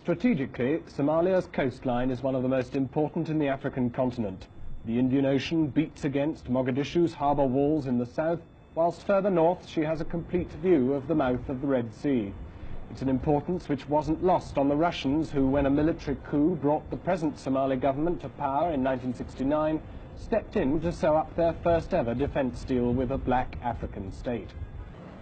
Strategically, Somalia's coastline is one of the most important in the African continent. The Indian Ocean beats against Mogadishu's harbour walls in the south, whilst further north she has a complete view of the mouth of the Red Sea. It's an importance which wasn't lost on the Russians, who, when a military coup brought the present Somali government to power in 1969, stepped in to sew up their first ever defence deal with a black African state.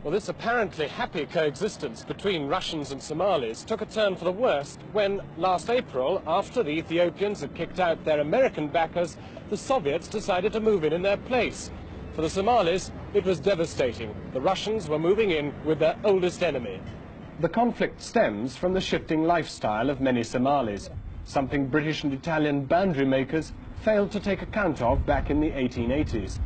Well, this apparently happy coexistence between Russians and Somalis took a turn for the worst when, last April, after the Ethiopians had kicked out their American backers, the Soviets decided to move in their place. For the Somalis, it was devastating. The Russians were moving in with their oldest enemy. The conflict stems from the shifting lifestyle of many Somalis, something British and Italian boundary makers failed to take account of back in the 1880s.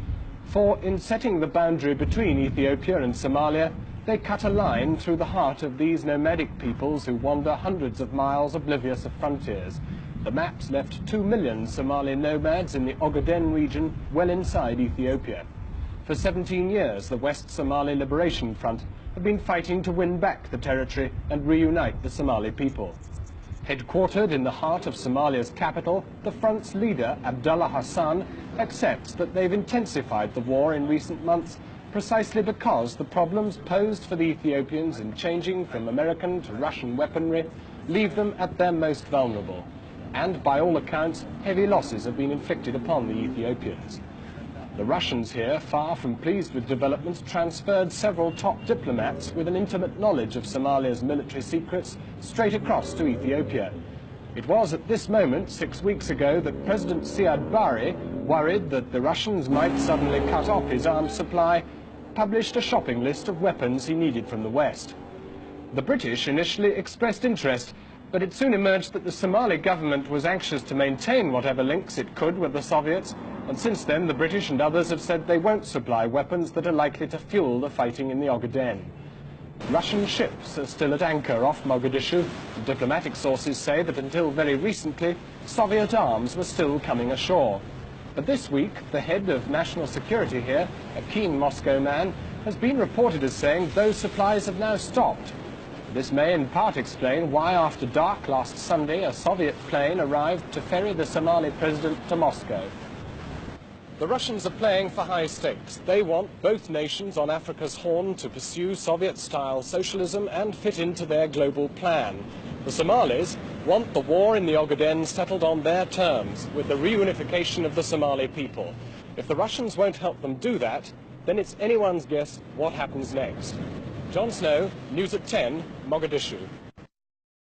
For in setting the boundary between Ethiopia and Somalia, they cut a line through the heart of these nomadic peoples who wander hundreds of miles oblivious of frontiers. The maps left 2 million Somali nomads in the Ogaden region well inside Ethiopia. For 17 years, the West Somali Liberation Front have been fighting to win back the territory and reunite the Somali people. Headquartered in the heart of Somalia's capital, the front's leader, Abdullah Hassan, accepts that they've intensified the war in recent months precisely because the problems posed for the Ethiopians in changing from American to Russian weaponry leave them at their most vulnerable. And by all accounts, heavy losses have been inflicted upon the Ethiopians. The Russians here, far from pleased with developments, transferred several top diplomats with an intimate knowledge of Somalia's military secrets straight across to Ethiopia. It was at this moment, 6 weeks ago, that President Siad Barre, worried that the Russians might suddenly cut off his arms supply, published a shopping list of weapons he needed from the West. The British initially expressed interest, but it soon emerged that the Somali government was anxious to maintain whatever links it could with the Soviets, and since then the British and others have said they won't supply weapons that are likely to fuel the fighting in the Ogaden. Russian ships are still at anchor off Mogadishu. Diplomatic sources say that until very recently, Soviet arms were still coming ashore. But this week, the head of national security here, a keen Moscow man, has been reported as saying those supplies have now stopped. This may in part explain why, after dark last Sunday, a Soviet plane arrived to ferry the Somali president to Moscow. The Russians are playing for high stakes. They want both nations on Africa's Horn to pursue Soviet-style socialism and fit into their global plan. The Somalis want the war in the Ogaden settled on their terms, with the reunification of the Somali people. If the Russians won't help them do that, then it's anyone's guess what happens next. John Snow, News at 10, Mogadishu.